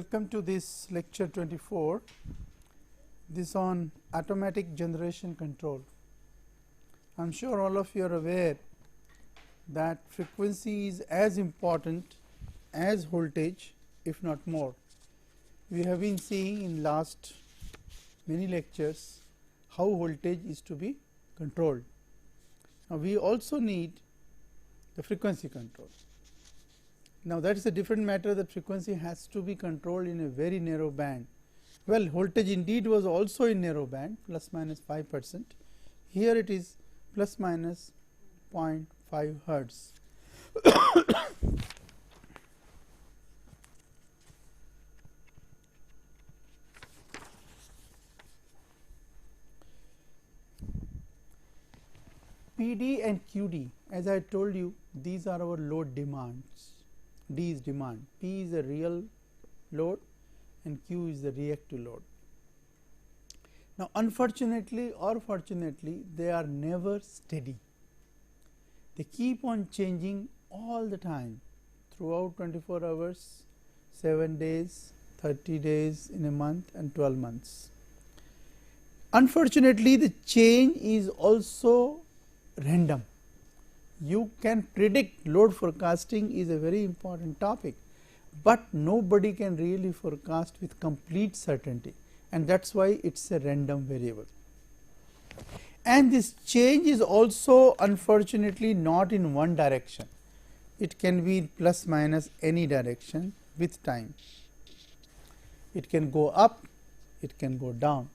Welcome to this lecture 24, this on automatic generation control. I am sure all of you are aware that frequency is as important as voltage, if not more. We have been seeing in last many lectures how voltage is to be controlled. Now, we also need the frequency control. Now, that is a different matter, that frequency has to be controlled in a very narrow band. Well, voltage indeed was also in narrow band, plus minus 5%. Here it is plus minus 0.5 hertz. PD and QD, as I told you, these are our load demands. D is demand, P is the real load and Q is the reactive load. Now, unfortunately or fortunately, they are never steady. They keep on changing all the time throughout 24 hours, 7 days, 30 days in a month and 12 months. Unfortunately, the change is also random. You can predict. Load forecasting is a very important topic, but nobody can really forecast with complete certainty, and that is why it is a random variable. And this change is also unfortunately not in one direction. It can be in plus minus any direction with time. It can go up, it can go down.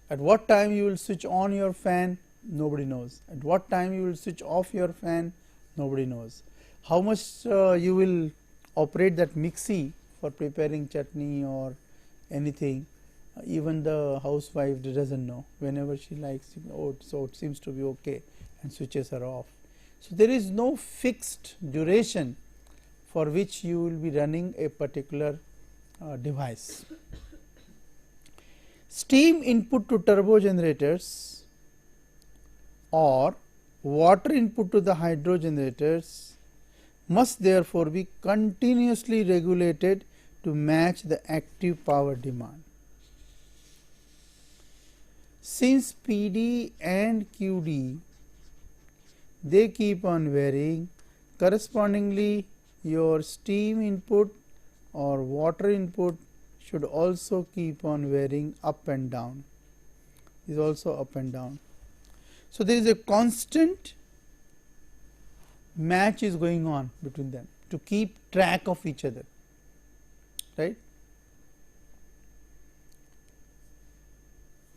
At what time you will switch on your fan? Nobody knows. At what time you will switch off your fan? Nobody knows. How much you will operate that mixie for preparing chutney or anything, even the housewife doesn't know. Whenever she likes, oh, so it seems to be okay, and switches her off. So, there is no fixed duration for which you will be running a particular device. Steam input to turbo generators or water input to the hydro generators must therefore be continuously regulated to match the active power demand. Since PD and QD, they keep on varying, correspondingly your steam input or water input should also keep on varying up and down, is also up and down. So, there is a constant match is going on between them to keep track of each other, right,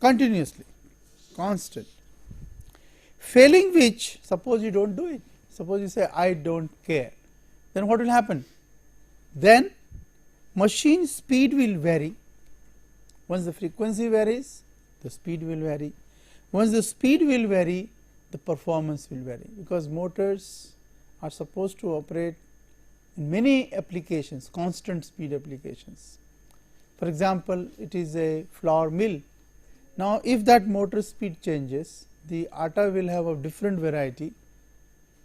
continuously, constant. Failing which, suppose you do not do it, suppose you say I do not care, then what will happen? Then machine speed will vary. Once the frequency varies, the speed will vary. Once the speed will vary, the performance will vary, because motors are supposed to operate in many applications, constant speed applications. For example, it is a flour mill. Now, if that motor speed changes, the atta will have a different variety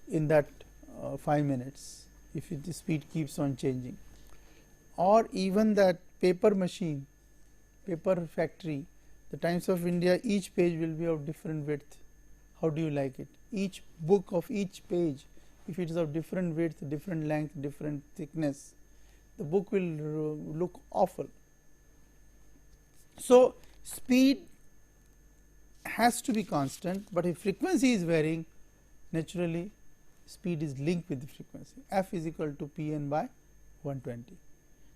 in that 5 minutes, if the speed keeps on changing. Or even that paper machine, paper factory, the Times of India, each page will be of different width. How do you like it? Each book of each page, if it is of different width, different length, different thickness, the book will look awful. So, speed has to be constant, but if frequency is varying, naturally speed is linked with the frequency. F is equal to Pn by 120.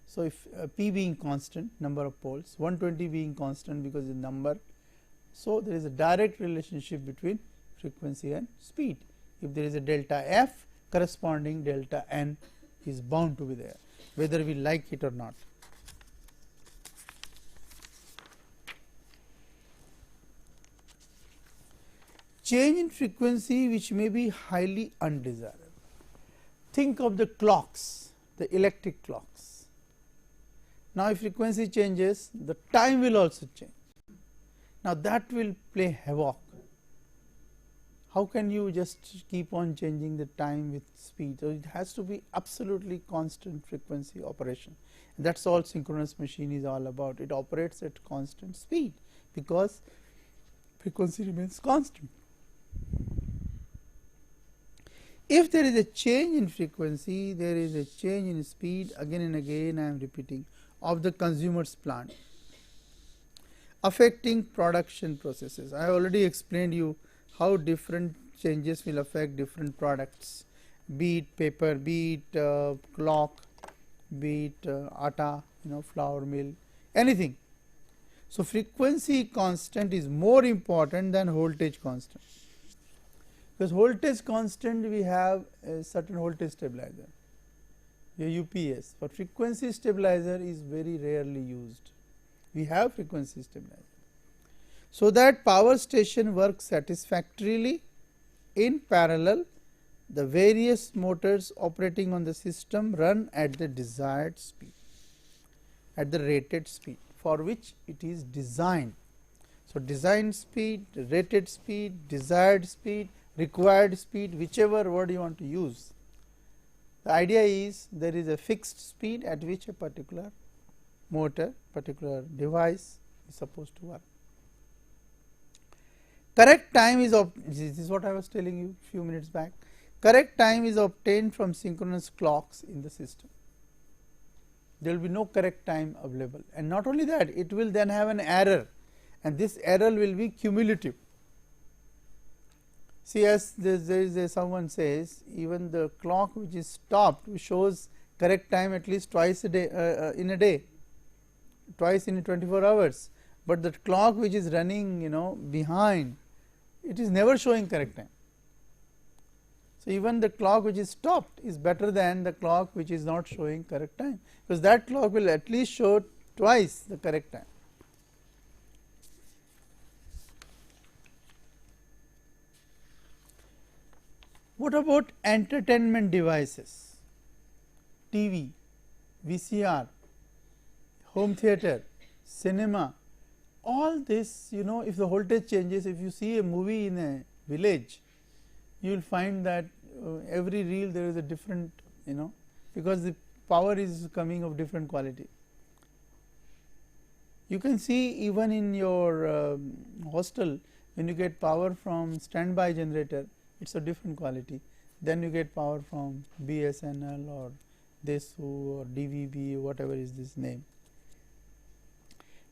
So, if P being constant, number of poles, 120 being constant because the number, so there is a direct relationship between frequency and speed. If there is a delta F, corresponding delta N is bound to be there, whether we like it or not. Change in frequency which may be highly undesirable. Think of the clocks, the electric clocks. Now, if frequency changes, the time will also change. Now, that will play havoc. How can you just keep on changing the time with speed? So, it has to be absolutely constant frequency operation, That is all synchronous machine is all about. It operates at constant speed because frequency remains constant. If there is a change in frequency, there is a change in speed, again and again I am repeating, of the consumer's plant, affecting production processes. I have already explained you how different changes will affect different products, be it paper, be it clock, be it atta, flour mill, anything. So frequency constant is more important than voltage constant, because voltage constant we have a certain voltage stabilizer, a UPS, but frequency stabilizer is very rarely used. We have frequency stabilizer. So that power station works satisfactorily, in parallel the various motors operating on the system run at the desired speed, at the rated speed for which it is designed. So design speed, rated speed, desired speed, required speed, whichever word you want to use. The idea is there is a fixed speed at which a particular motor, particular device is supposed to work. Correct time is, this is what I was telling you few minutes back, correct time is obtained from synchronous clocks in the system. There will be no correct time available, and not only that, it will then have an error, and this error will be cumulative. See, as there is someone says, even the clock which is stopped shows correct time at least twice a day, in a day, twice in 24 hours, but the clock which is running behind, it is never showing correct time. So even the clock which is stopped is better than the clock which is not showing correct time, because that clock will at least show twice the correct time. What about entertainment devices? TV, VCR, home theater, cinema, all this, if the voltage changes, if you see a movie in a village, you will find that every reel there is a different, because the power is coming of different quality. You can see even in your hostel, when you get power from standby generator, it is a different quality. Then you get power from BSNL or DESU or DVB, whatever is this name.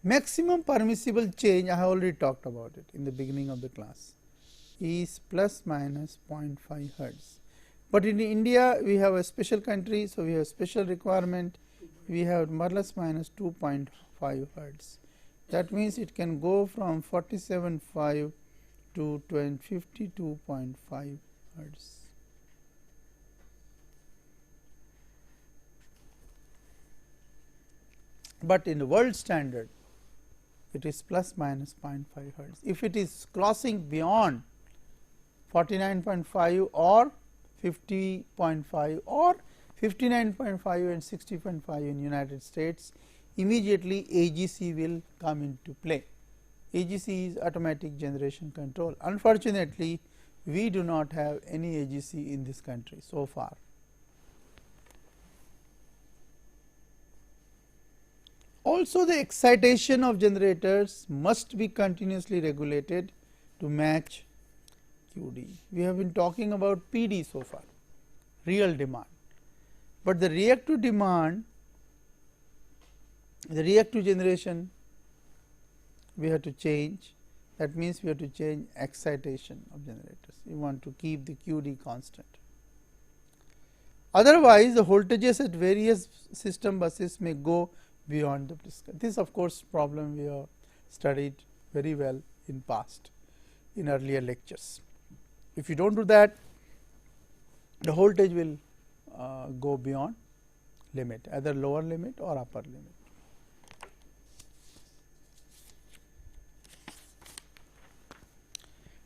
Maximum permissible change, I have already talked about it in the beginning of the class, is plus minus 0.5 hertz. But in India, we have a special country, so we have special requirement, we have plus minus 2.5 hertz. That means it can go from 47.5 to 52.5 hertz. But in the world standard, it is plus minus 0.5 hertz. If it is crossing beyond 49.5 or 50.5 or 59.5 and 60.5 in United States, immediately AGC will come into play. AGC is automatic generation control. Unfortunately, we do not have any AGC in this country so far. Also, the excitation of generators must be continuously regulated to match QD. We have been talking about PD so far, real demand, but the reactive demand, the reactive generation we have to change. That means we have to change excitation of generators. We want to keep the QD constant. Otherwise, the voltages at various system buses may go beyond the prescribed. This of course problem we have studied very well in past, in earlier lectures. If you do not do that, the voltage will go beyond limit, either lower limit or upper limit.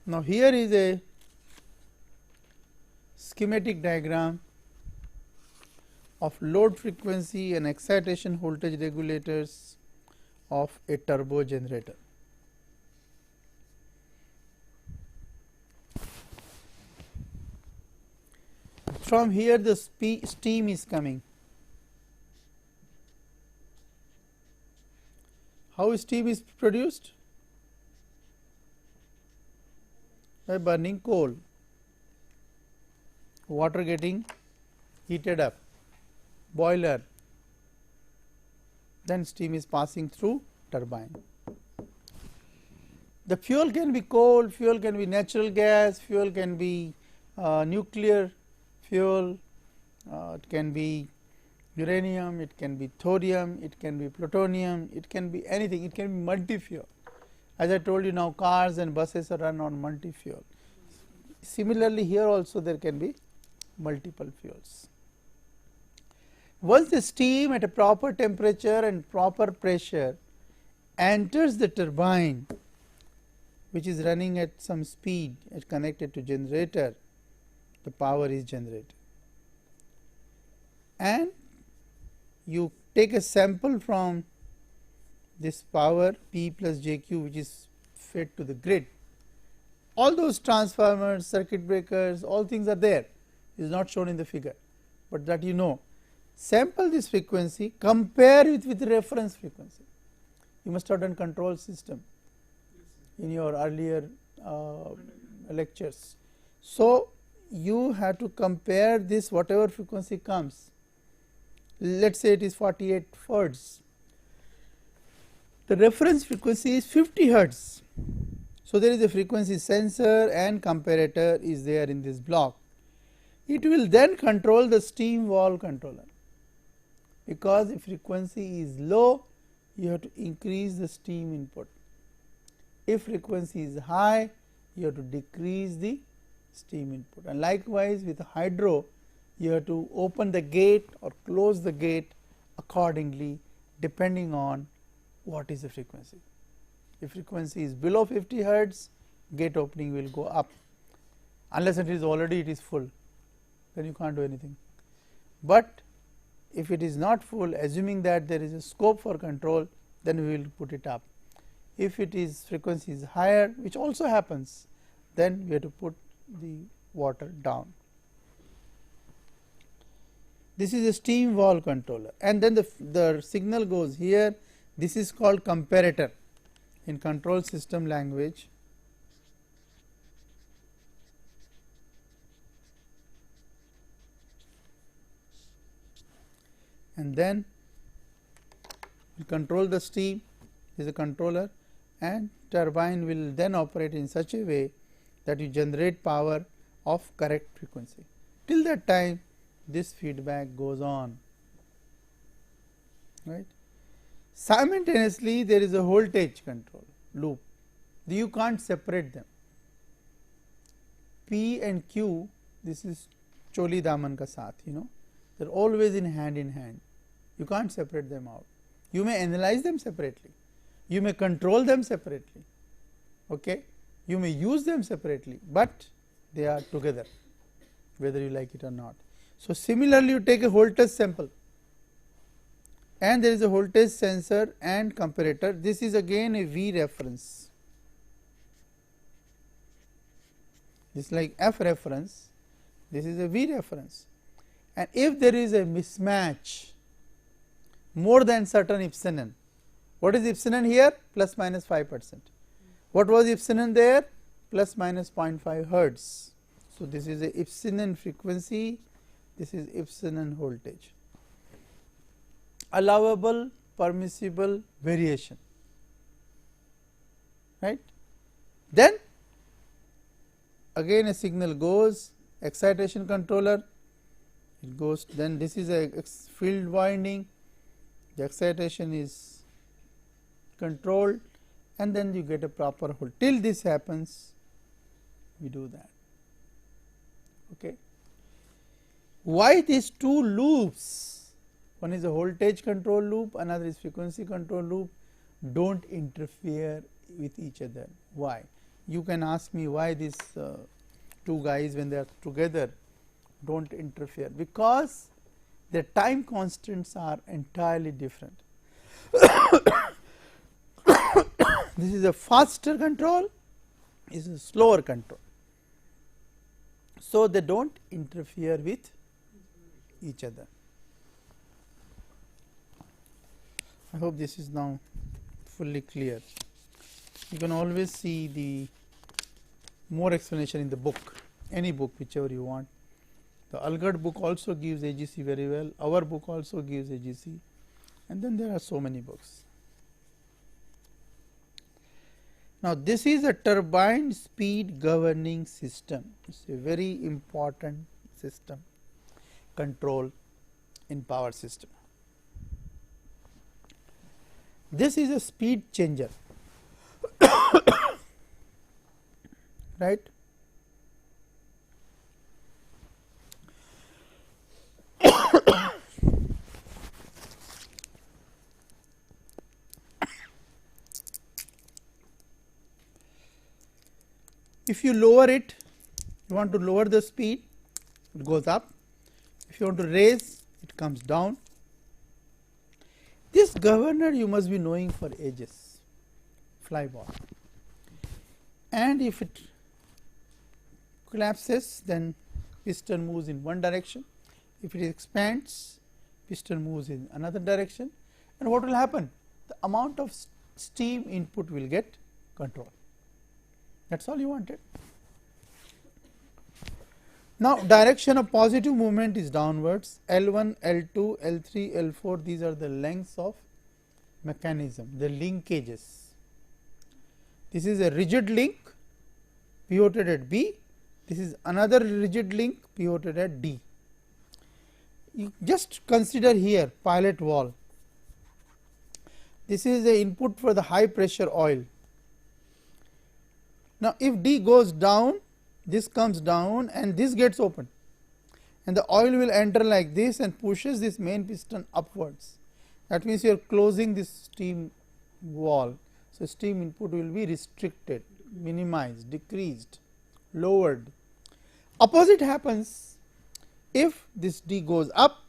Now, here is a schematic diagram of load frequency and excitation voltage regulators of a turbo generator. From here the steam is coming. How steam is produced? By burning coal, water getting heated up, boiler, then steam is passing through turbine. The fuel can be coal, fuel can be natural gas, fuel can be nuclear fuel, it can be uranium, it can be thorium, it can be plutonium, it can be anything, it can be multi-fuel. As I told you, now cars and buses are run on multi-fuel. Similarly, here also there can be multiple fuels. Once the steam at a proper temperature and proper pressure enters the turbine, which is running at some speed and connected to generator, the power is generated. And you take a sample from this power P plus JQ, which is fed to the grid. All those transformers, circuit breakers, all things are there. It is not shown in the figure, but that you know. Sample this frequency, compare it with reference frequency. You must have done control system in your earlier lectures. So, you have to compare this whatever frequency comes. Let us say it is 48 hertz. The reference frequency is 50 hertz. So, there is a frequency sensor and comparator is there in this block. It will then control the steam valve controller, because if frequency is low, you have to increase the steam input. If frequency is high, you have to decrease the steam input, and likewise with hydro, you have to open the gate or close the gate accordingly depending on what is the frequency. If frequency is below 50 hertz, gate opening will go up, unless it is already it is full, then you can't do anything. But if it is not full, assuming that there is a scope for control, then we will put it up. If it is frequency is higher, which also happens, then we have to put the water down. This is a steam valve controller, and then the signal goes here. This is called comparator in control system language. And then we control the steam, is a controller, and turbine will then operate in such a way that you generate power of correct frequency. Till that time, this feedback goes on, right. Simultaneously, there is a voltage control loop. You can't separate them. P and Q, this is choli daman ka saath, you know, they are always in hand. You can't separate them out. You may analyze them separately, you may control them separately, okay, you may use them separately, but they are together whether you like it or not. So, similarly, you take a voltage sample and there is a voltage sensor and comparator. This is again a V reference. This is like F reference, this is a V reference, and if there is a mismatch more than certain epsilon, what is epsilon here? Plus minus 5%. What was epsilon there? Plus minus 0.5 hertz. So, this is a epsilon frequency, this is epsilon voltage. Allowable permissible variation, right. Then again a signal goes, excitation controller, it goes, then this is a field winding, the excitation is controlled, and then you get a proper hold. Till this happens, we do that, okay. Why these two loops? One is a voltage control loop, another is frequency control loop, don't interfere with each other. Why? You can ask me why these two guys, when they are together, don't interfere, because their time constants are entirely different. This is a faster control, this is a slower control. So, they don't interfere with each other. I hope this is now fully clear. You can always see the more explanation in the book, any book whichever you want. The Algert book also gives AGC very well, our book also gives AGC, and then there are so many books. Now, this is a turbine speed governing system. It is a very important system, control in power system. This is a speed changer, right. If you lower it, you want to lower the speed, it goes up. If you want to raise, it comes down. This governor you must be knowing for ages, fly ball. And if it collapses, then piston moves in one direction. If it expands, piston moves in another direction. And what will happen? The amount of steam input will get controlled. That is all you wanted. Now, direction of positive movement is downwards. L1, L2, L3, L4, these are the lengths of mechanism, the linkages. This is a rigid link pivoted at B. This is another rigid link pivoted at D. You just consider here pilot valve. This is the input for the high pressure oil. Now, if D goes down, this comes down and this gets open, and the oil will enter like this and pushes this main piston upwards. That means you are closing this steam valve. So, steam input will be restricted, minimized, decreased, lowered. Opposite happens if this D goes up,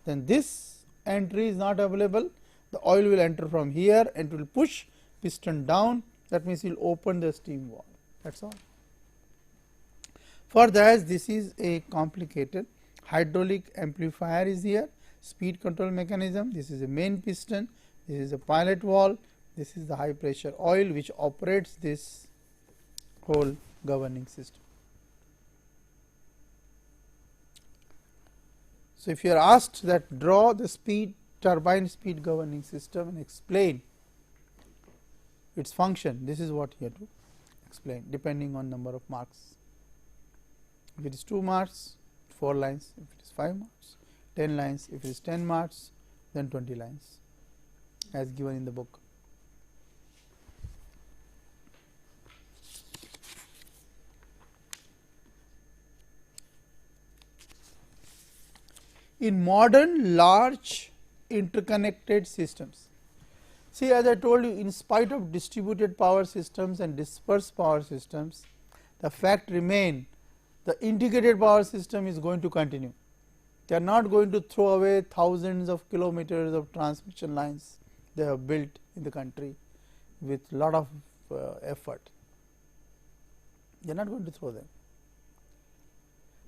then this entry is not available. The oil will enter from here and will push piston down. That means you will open the steam valve. That is all. For that, this is a complicated hydraulic amplifier is here, speed control mechanism. This is a main piston, this is a pilot valve, this is the high pressure oil which operates this whole governing system. So, if you are asked that draw the speed turbine speed governing system and explain its function, this is what you have to explain depending on number of marks. If it is 2 marks, 4 lines. If it is 5 marks, 10 lines. If it is 10 marks, then 20 lines as given in the book. In modern large interconnected systems, see, as I told you, in spite of distributed power systems and dispersed power systems, the fact remains the integrated power system is going to continue. They are not going to throw away thousands of kilometers of transmission lines they have built in the country with lot of effort. They are not going to throw them.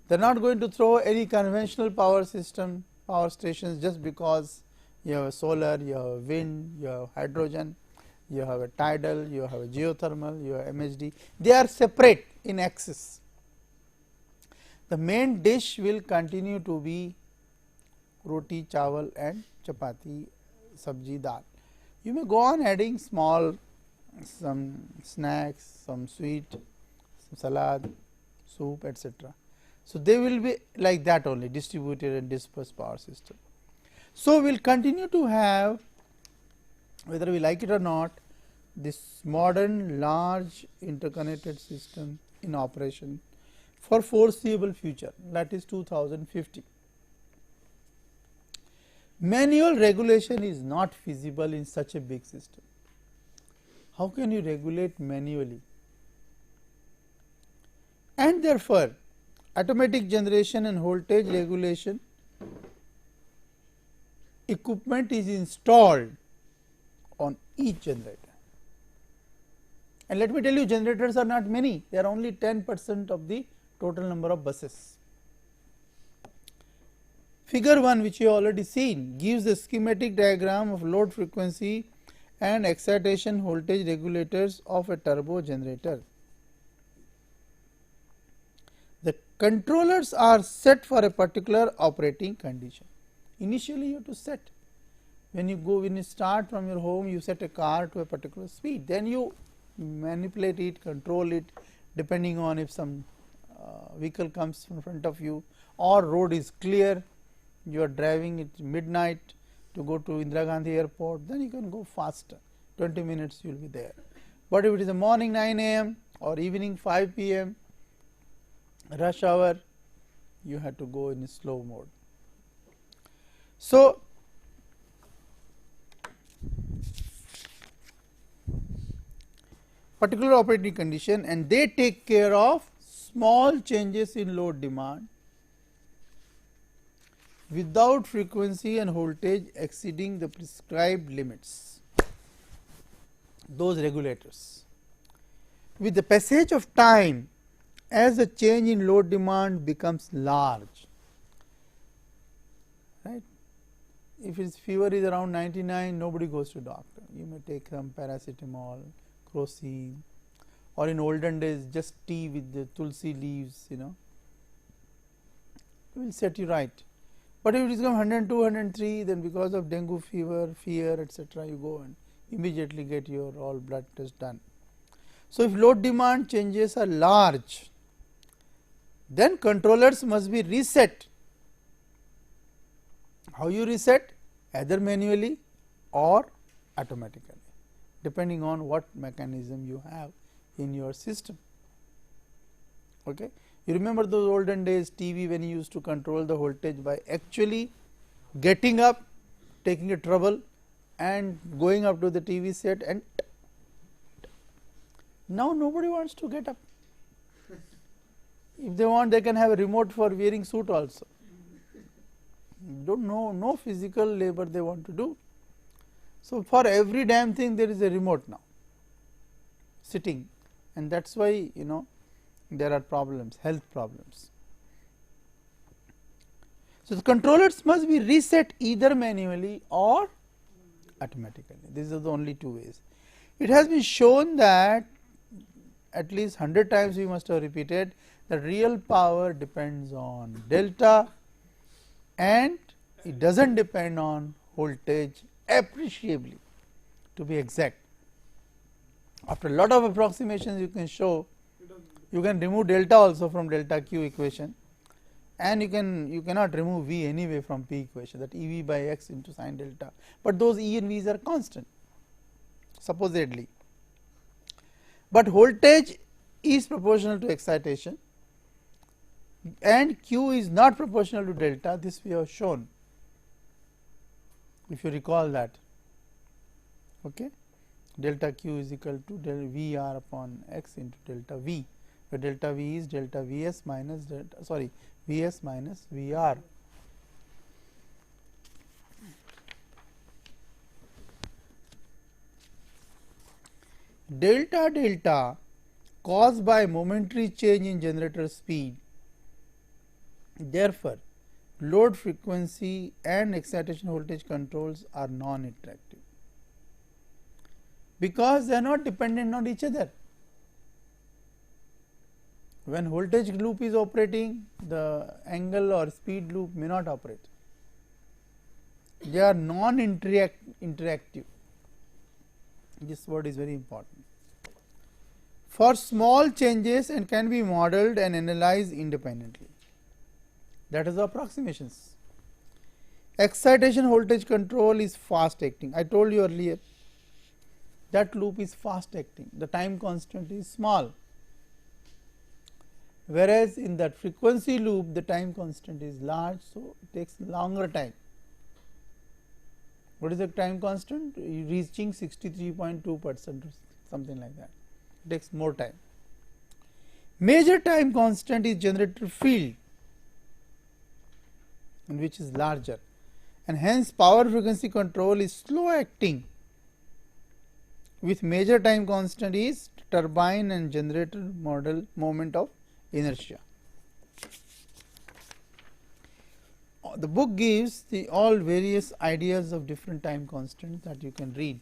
They are not going to throw any conventional power system, power stations, just because you have a solar, you have a wind, you have hydrogen, you have a tidal, you have a geothermal, you have MHD. They are separate in axis. The main dish will continue to be roti, chawal and chapati, sabji, dal. You may go on adding small, some snacks, some sweet, some salad, soup, etc. So, they will be like that only, distributed and dispersed power system. So, we will continue to have, whether we like it or not, this modern large interconnected system in operation for foreseeable future, that is 2050. Manual regulation is not feasible in such a big system. How can you regulate manually? And therefore, automatic generation and voltage regulation equipment is installed on each generator. And let me tell you, generators are not many, they are only 10% of the total number of buses. Figure 1, which you have already seen, gives the schematic diagram of load frequency and excitation voltage regulators of a turbo generator. The controllers are set for a particular operating condition. Initially you have to set. When you start from your home, you set a car to a particular speed, then you manipulate it, control it, depending on if some vehicle comes in front of you or road is clear, you are driving at midnight to go to Indira Gandhi airport, then you can go faster, 20 minutes you will be there. But if it is a morning 9 a.m. or evening 5 p.m. rush hour, you have to go in slow mode. So, particular operating condition, and they take care of small changes in load demand without frequency and voltage exceeding the prescribed limits, those regulators. With the passage of time, as the change in load demand becomes large, right? If its fever is around 99, nobody goes to doctor. You may take some paracetamol, crocin, or in olden days just tea with the tulsi leaves, it will set you right. But if it is 102, 103, then because of dengue fever, fear, etc., you go and immediately get your all blood test done. So, if load demand changes are large, then controllers must be reset. How you reset? Either manually or automatically, depending on what mechanism you have in your system. Okay. You remember those olden days TV, when you used to control the voltage by actually getting up, taking a trouble and going up to the TV set, and now nobody wants to get up. If they want, they can have a remote for wearing suit also. Don't know, no physical labor they want to do. So, for every damn thing there is a remote now sitting, and that is why there are problems, health problems. So, the controllers must be reset either manually or automatically. These are the only two ways. It has been shown that at least 100 times we must have repeated that real power depends on delta and it does not depend on voltage appreciably, to be exact. After a lot of approximations, you can show, you can remove delta also from delta Q equation, and you cannot remove V anyway from P equation, that EV by X into sin delta, but those E and V's are constant supposedly. But voltage is proportional to excitation and Q is not proportional to delta, this we have shown, if you recall that. Okay. Delta Q is equal to del VR upon X into delta V, where delta V is delta Vs minus Vs minus VR. Delta delta caused by momentary change in generator speed. Therefore, load frequency and excitation voltage controls are non-interactive, because they are not dependent on each other. When voltage loop is operating, the angle or speed loop may not operate. They are non-interactive. This word is very important. For small changes and can be modeled and analyzed independently. That is the approximations. Excitation voltage control is fast acting. I told you earlier that loop is fast acting. The time constant is small. Whereas in that frequency loop, the time constant is large, so it takes longer time. What is the time constant? Reaching 63.2% or something like that. It takes more time. Major time constant is generator field, which is larger, and hence power frequency control is slow acting, with major time constant is turbine and generator model moment of inertia. The book gives the all various ideas of different time constants that you can read.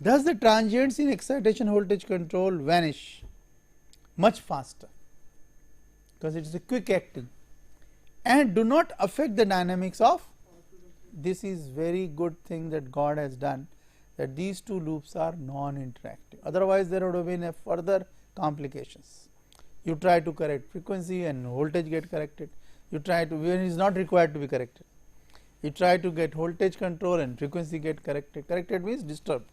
Thus the transients in excitation voltage control vanish much faster because it is a quick acting and do not affect the dynamics of. This is very good thing that God has done, that these two loops are non-interactive. Otherwise there would have been a further complications. You try to correct frequency and voltage get corrected. You try to, when it is not required to be corrected. You try to get voltage control and frequency get corrected. Corrected means disturbed.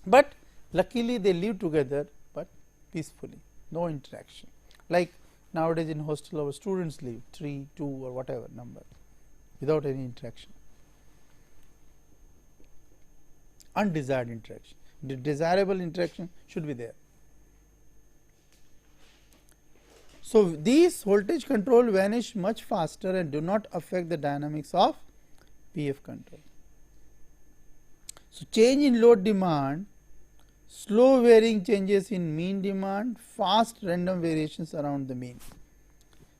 But luckily they live together, but peacefully, no interaction. Like nowadays in hostel our students live 3, 2 or whatever number without any interaction. Undesired interaction. The desirable interaction should be there. So these voltage control vanish much faster and do not affect the dynamics of PF control. So change in load demand, slow varying changes in mean demand, fast random variations around the mean.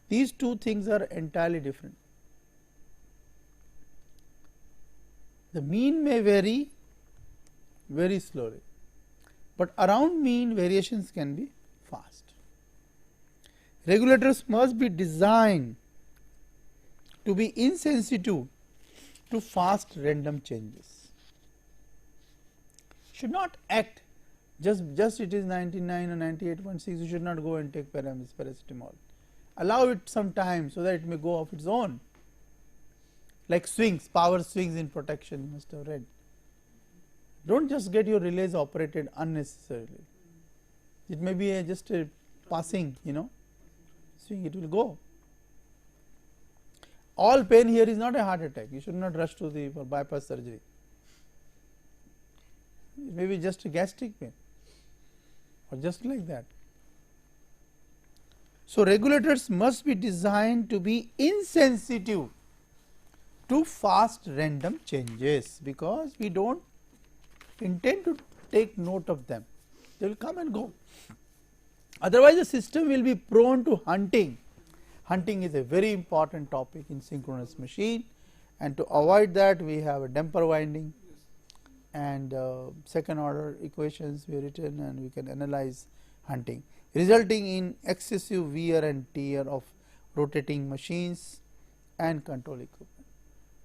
These two things are entirely different. The mean may vary very slowly, but around mean variations can be fast. Regulators must be designed to be insensitive to fast random changes. Should not act just it is 99 or 98.6, you should not go and take paracetamol. Allow it some time so that it may go off its own. Like swings, power swings in protection, you must have read. Don't just get your relays operated unnecessarily. It may be just a passing, swing, it will go. All pain here is not a heart attack. You should not rush to the bypass surgery. It may be just a gastric pain or just like that. So regulators must be designed to be insensitive to fast random changes, because we don't intend to take note of them. They will come and go. Otherwise the system will be prone to hunting. Hunting is a very important topic in synchronous machine, and to avoid that we have a damper winding and second order equations we have written, and we can analyze hunting, resulting in excessive wear and tear of rotating machines and control equipment.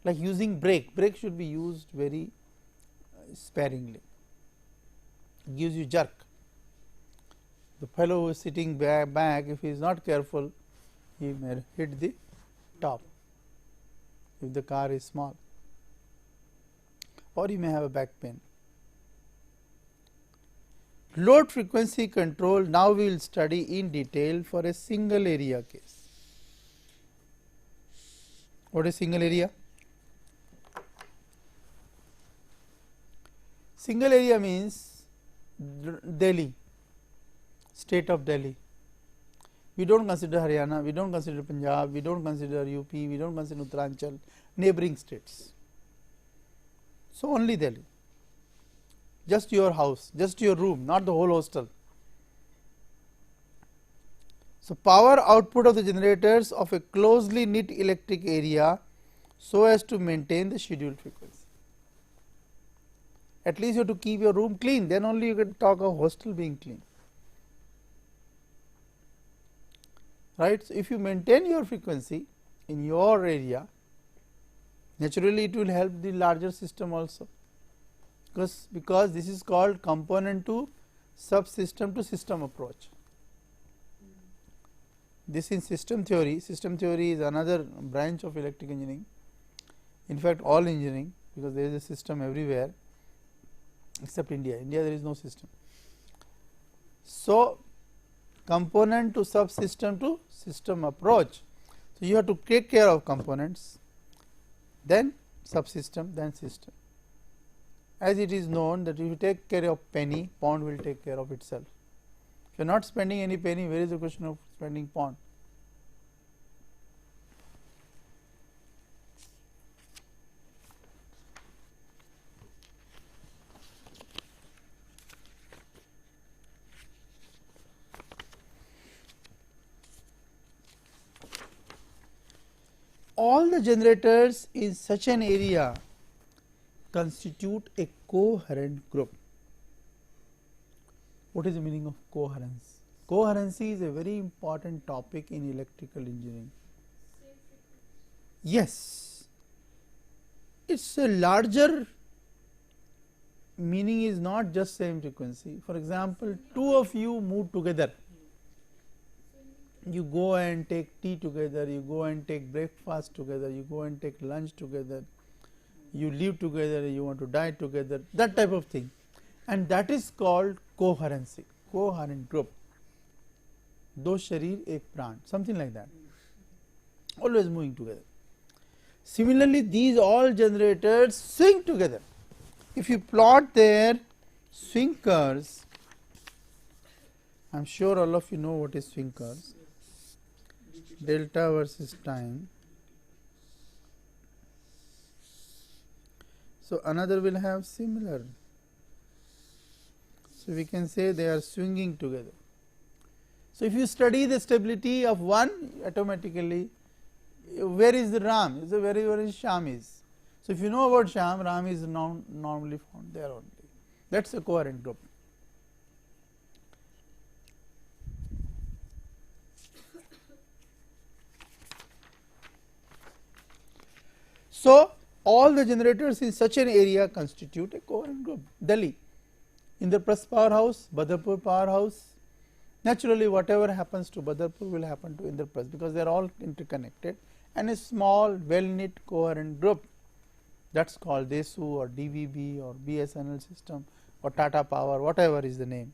Like using brake should be used very sparingly. It gives you jerk. The fellow who is sitting back, if he is not careful, he may hit the top if the car is small, or he may have a back pain. Load frequency control, now we will study in detail for a single area case. What is single area? Single area means Delhi, state of Delhi. We don't consider Haryana, we don't consider Punjab, we don't consider UP, we don't consider Uttaranchal, neighboring states. So only Delhi. Just your house, just your room, not the whole hostel. So power output of the generators of a closely knit electric area so as to maintain the scheduled frequency. At least you have to keep your room clean, then only you can talk of hostel being clean. Right. So if you maintain your frequency in your area, naturally it will help the larger system also, because this is called component to subsystem to system approach. This in system theory is another branch of electrical engineering, in fact all engineering, because there is a system everywhere except India. India there is no system. So component to subsystem to system approach. So you have to take care of components, then subsystem, then system. As it is known that if you take care of penny, pound will take care of itself. If you are not spending any penny, where is the question of spending pound? All the generators in such an area constitute a coherent group. What is the meaning of coherence? Coherency is a very important topic in electrical engineering. Yes, it's a larger meaning is not just same frequency. For example, two of you move together. You go and take tea together, you go and take breakfast together, you go and take lunch together, you live together, you want to die together, that type of thing. And that is called coherency, coherent group. Do sharir ek pran, something like that, always moving together. Similarly, these all generators swing together. If you plot their swing curves, I am sure all of you know what is swing curves, delta versus time. So, another will have similar. So, we can say they are swinging together. So, if you study the stability of one, automatically where is the Ram? Is where is Sham is. So, if you know about Sham, Ram is normally found there only. That is a coherent group. So, all the generators in such an area constitute a coherent group. Delhi, Indraprasth powerhouse, Badarpur powerhouse. Naturally, whatever happens to Badarpur will happen to Indraprasth, because they are all interconnected, and a small well knit coherent group, that is called DESU or DVB or BSNL system or Tata Power, whatever is the name.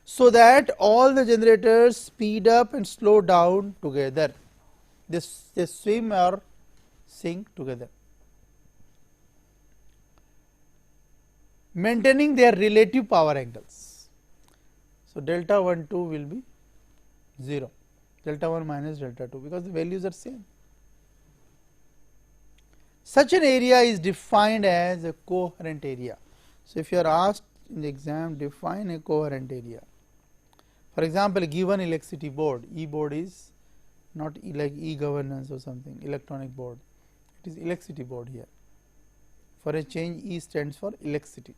So that all the generators speed up and slow down together, they swim or sink together, maintaining their relative power angles. So, delta 1 2 will be 0, delta 1 minus delta 2, because the values are same. Such an area is defined as a coherent area. So, if you are asked in the exam, define a coherent area. For example, given electricity board, E board is not like e-governance or something, electronic board, it is electricity board here. For a change, E stands for electricity.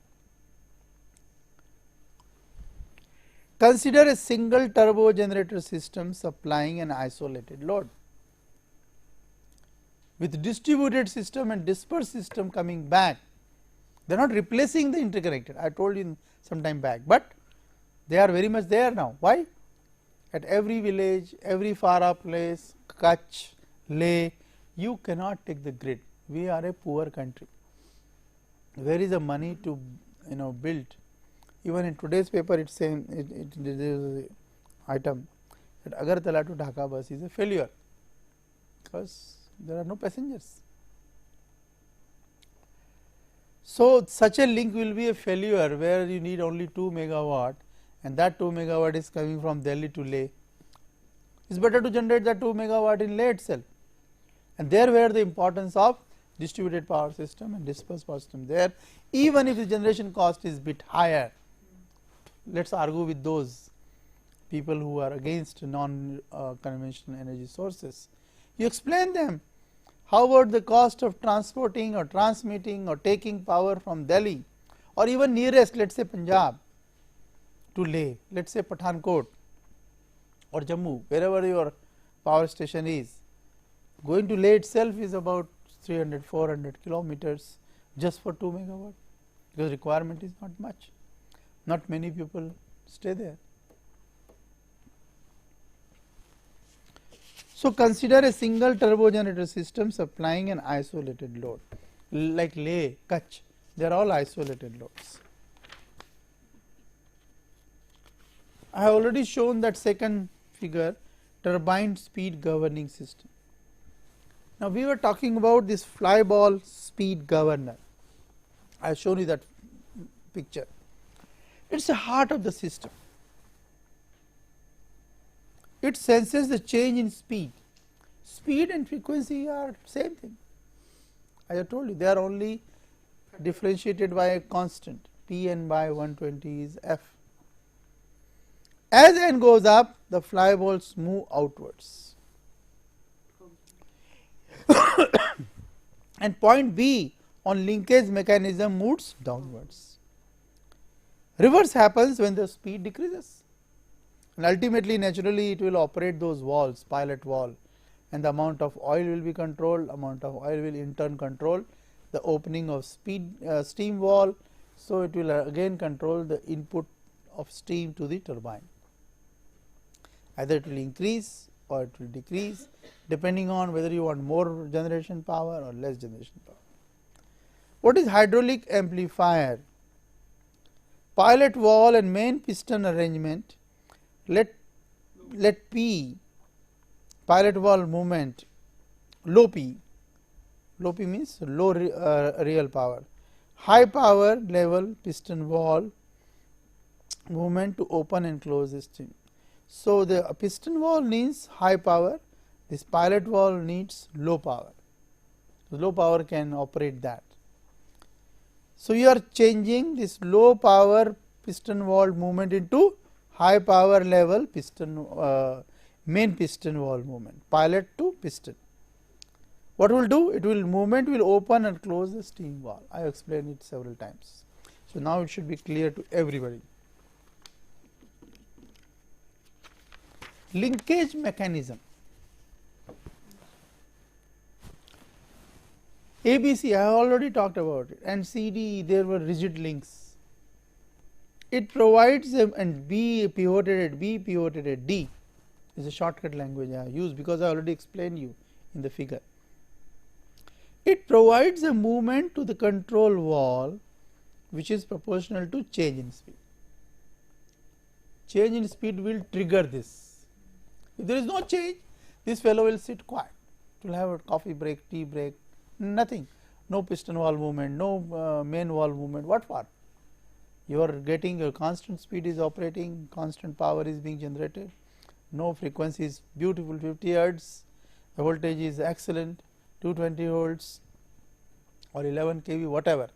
Consider a single turbo generator system supplying an isolated load, with distributed system and dispersed system coming back. They are not replacing the interconnected, I told you some time back, but they are very much there now. Why? At every village, every far off place, Kutch, Leh, you cannot take the grid. We are a poor country. Where is the money to build? Even in today's paper, it is saying it is item that Agartala to Dhaka bus is a failure, because there are no passengers. So, such a link will be a failure where you need only 2 megawatt, and that 2 megawatt is coming from Delhi to Leh. It is better to generate that 2 megawatt in Leh itself, and there where the importance of distributed power system and dispersed power system there, even if the generation cost is bit higher. Let us argue with those people who are against non-conventional energy sources. You explain them, how about the cost of transporting or transmitting or taking power from Delhi or even nearest, let us say Punjab to Leh, let us say Pathankot or Jammu, wherever your power station is. Going to Leh itself is about 300-400 kilometers just for 2 megawatt, because requirement is not much. Not many people stay there. So, consider a single turbo generator system supplying an isolated load, like Leh, Kutch, they are all isolated loads. I have already shown that second figure, turbine speed governing system. Now, we were talking about this fly ball speed governor. I have shown you that picture. It is the heart of the system. It senses the change in speed. Speed and frequency are same thing. As I told you, they are only differentiated by a constant, P n by 120 is f. As n goes up, the fly balls move outwards. And point B on linkage mechanism moves downwards. Reverse happens when the speed decreases, and ultimately naturally it will operate those valves, pilot valve, and the amount of oil will be controlled, amount of oil will in turn control the opening of steam valve. So, it will again control the input of steam to the turbine. Either it will increase or it will decrease depending on whether you want more generation power or less generation power. What is hydraulic amplifier? Pilot valve and main piston arrangement. Let P, pilot valve movement, low P means low real power, high power level piston valve movement to open and close the steam. So, the piston valve needs high power, this pilot valve needs low power. So, low power can operate that. So, you are changing this low power piston valve movement into high power level piston main piston valve movement, pilot to piston. What will do? It will movement will open and close the steam valve. I have explained it several times. So, now it should be clear to everybody. Linkage mechanism. ABC I have already talked about it, and CD there were rigid links. It provides and B pivoted at B pivoted at D is a shortcut language I have used because I already explained you in the figure. It provides a movement to the control valve which is proportional to change in speed. Change in speed will trigger this. If there is no change, this fellow will sit quiet. It will have a coffee break, tea break, nothing. No piston valve movement, no main valve movement. What for? You are getting your constant speed is operating, constant power is being generated, no frequency is beautiful 50 hertz, the voltage is excellent 220 volts or 11 kV whatever,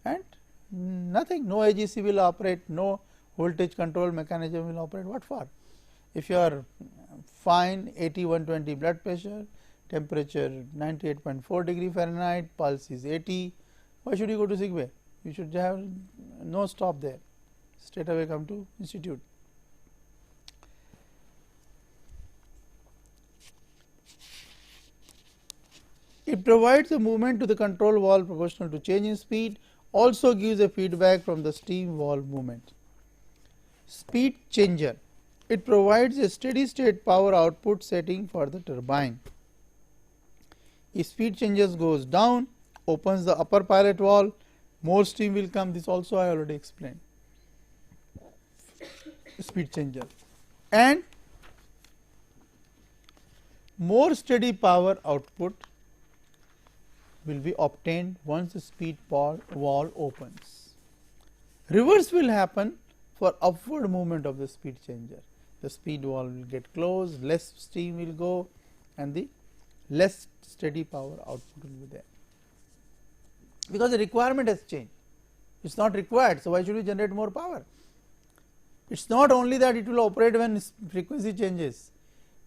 and nothing, no AGC will operate, no voltage control mechanism will operate. What for? If you are fine, 80/120 blood pressure, temperature 98.4 degree Fahrenheit, pulse is 80, why should you go to sick bay? You should have no stop there, straight away come to institute. It provides a movement to the control valve proportional to change in speed, also gives a feedback from the steam valve movement. Speed changer. It provides a steady state power output setting for the turbine. If speed changes goes down, opens the upper pilot valve, more steam will come. This also I already explained. Speed changer, and more steady power output will be obtained once the speed valve opens. Reverse will happen for upward movement of the speed changer. The speed valve will get closed, less steam will go, and the less steady power output will be there, because the requirement has changed. It is not required, so why should we generate more power? It is not only that it will operate when frequency changes,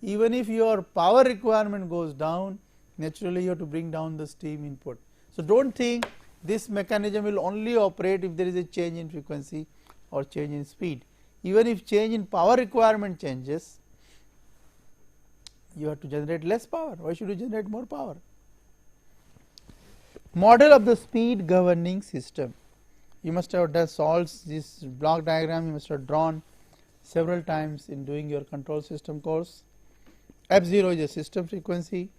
even if your power requirement goes down, naturally you have to bring down the steam input. So, do not think this mechanism will only operate if there is a change in frequency or change in speed. Even if change in power requirement changes, you have to generate less power. Why should you generate more power? Model of the speed governing system. You must have solved this block diagram, you must have drawn several times in doing your control system course. F0 is a system frequency,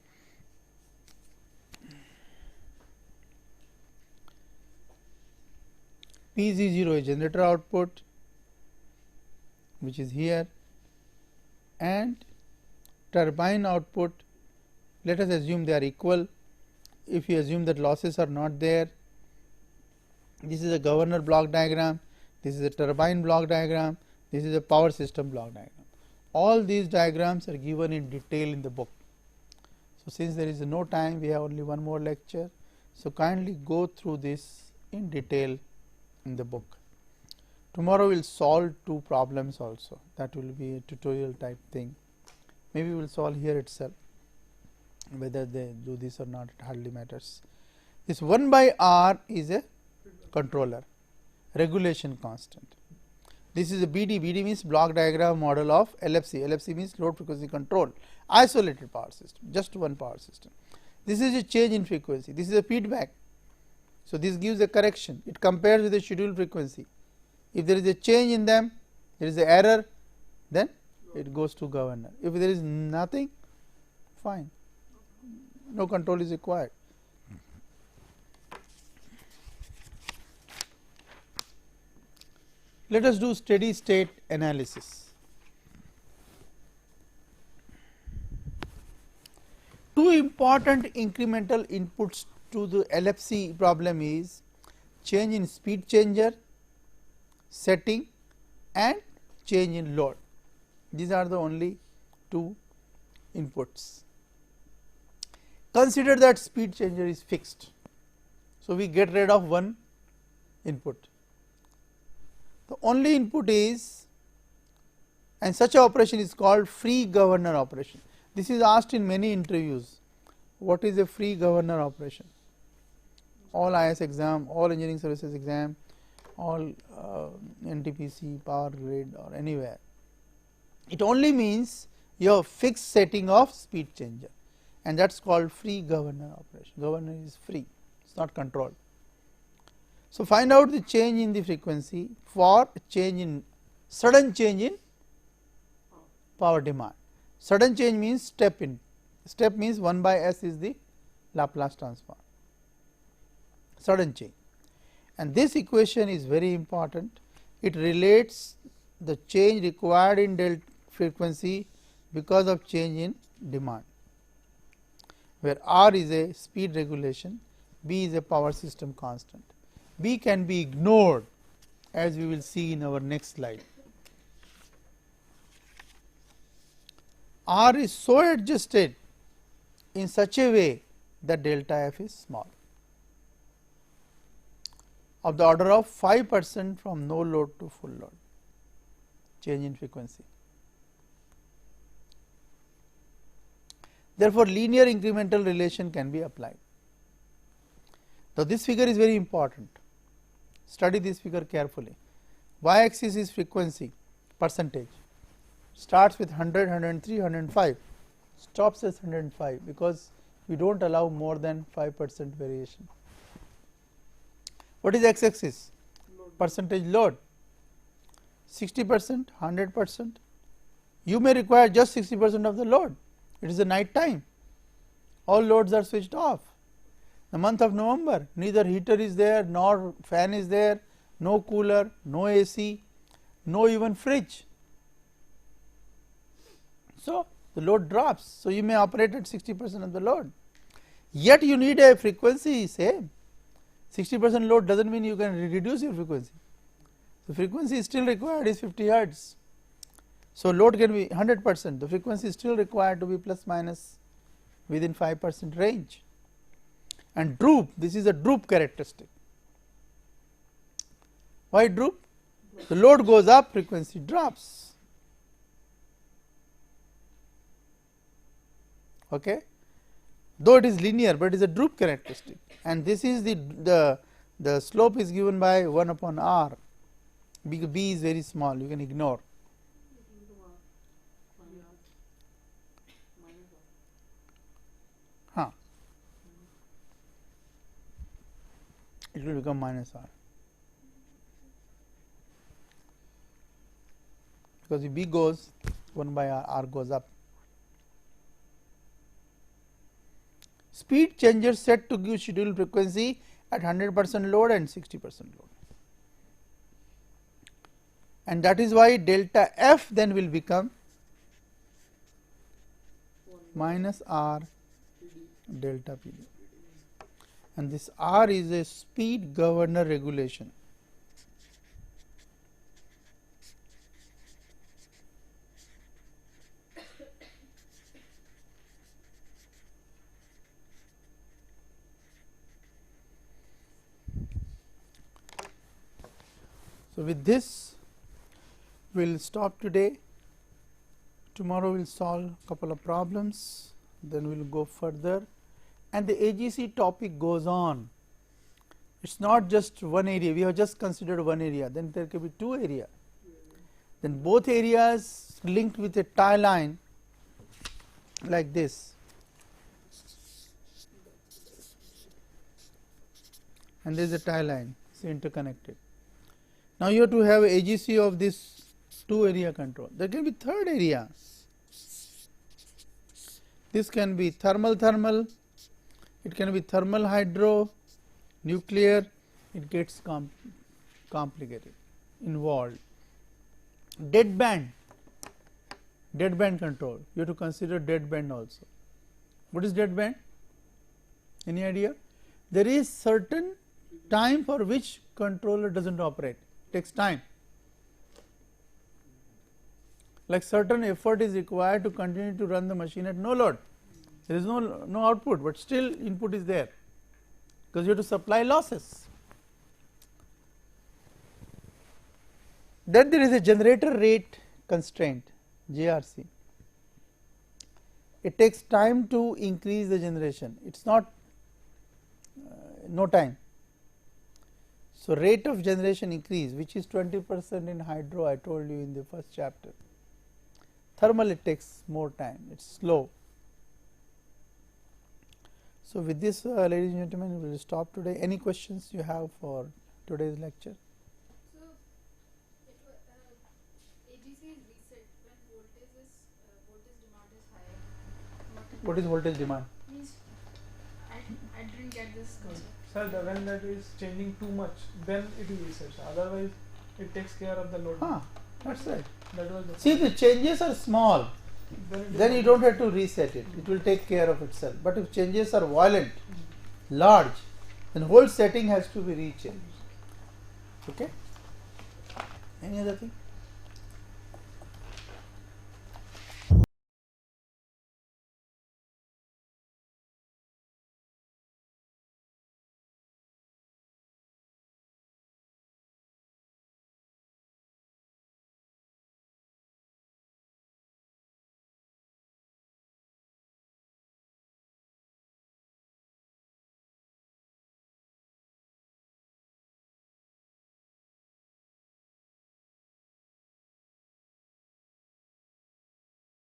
PZ0 is generator output, which is here, and turbine output. Let us assume they are equal. If you assume that losses are not there, this is a governor block diagram, this is a turbine block diagram, this is a power system block diagram. All these diagrams are given in detail in the book. So, since there is no time, we have only one more lecture. So, kindly go through this in detail in the book. Tomorrow we will solve two problems also, that will be a tutorial type thing. Maybe we will solve here itself, whether they do this or not, it hardly matters. This 1 by R is a controller, regulation constant. This is a BD. BD means block diagram model of LFC. LFC means load frequency control, isolated power system, just one power system. This is a change in frequency. This is a feedback. So, this gives a correction. It compares with the scheduled frequency. If there is a change in them, there is an error, then it goes to governor. If there is nothing, fine, no control is required. Let us do steady state analysis. Two important incremental inputs to the LFC problem is change in speed changer setting and change in load. These are the only two inputs. Consider that speed changer is fixed. So, we get rid of one input. The only input is, and such an operation is called free governor operation. This is asked in many interviews. What is a free governor operation? All IS exam, all engineering services exam, all NTPC, power grid or anywhere. It only means your fixed setting of speed changer, and that is called free governor operation. Governor is free, it is not controlled. So, find out the change in the frequency for change in sudden change in power demand. Sudden change means step in. Step means 1 by S is the Laplace transform. Sudden change, and this equation is very important. It relates the change required in delta frequency because of change in demand, where R is a speed regulation, B is a power system constant. B can be ignored, as we will see in our next slide. R is so adjusted in such a way that delta F is small, of the order of 5% from no load to full load, change in frequency. Therefore, linear incremental relation can be applied. Now, this figure is very important. Study this figure carefully. Y axis is frequency percentage, starts with 100, 103, 105, stops at 105 because we do not allow more than 5% variation. What is x axis? Percentage load, 60%, 100%. You may require just 60% of the load. It is a night time, all loads are switched off. The month of November, neither heater is there, nor fan is there, no cooler, no AC, no even fridge. So, the load drops. So, you may operate at 60% of the load, yet you need a frequency same. 60% load does not mean you can reduce your frequency. The frequency is still required is 50 hertz. So, load can be 100%, the frequency is still required to be plus minus within 5% range. And droop, this is a droop characteristic. Why droop? The load goes up, frequency drops. Okay. Though it is linear, but it is a droop characteristic, and this is the slope is given by 1 upon R. B is very small, you can ignore. It will become minus R, because if B goes 1 by R, R goes up. Speed changer set to give scheduled frequency at 100% load and 60% load, and that is why delta F then will become minus R delta PD, and this R is a speed governor regulation. So, with this we will stop today. Tomorrow we will solve a couple of problems, then we will go further, and the AGC topic goes on. It's not just one area. We have just considered one area. Then there can be two areas. Then both areas linked with a tie line like this, and there is a tie line, it's interconnected. Now you have to have AGC of this two area control. There can be third area. This can be thermal, it can be thermal hydro, nuclear. It gets complicated, involved. Deadband control. You have to consider deadband also. What is deadband? Any idea? There is certain time for which controller doesn't operate. It takes time. Like certain effort is required to continue to run the machine at no load. There is no output, but still input is there, because you have to supply losses. Then there is a generator rate constraint, JRC. It takes time to increase the generation. It is not no time. So, rate of generation increase, which is 20% in hydro, I told you in the first chapter. Thermal, it takes more time, it is slow. So, with this, ladies and gentlemen, we will stop today. Any questions you have for today's lecture? So, AGC is reset when voltage demand is higher. What is voltage demand? Means I didn't get this concept. Sir, when that is changing too much, then it resets. Otherwise, it takes care of the load. That's right. That was the See, the changes are small, then you don't have to reset it. It will take care of itself. But if changes are violent, large, then whole setting has to be rechanged. Okay? Any other thing?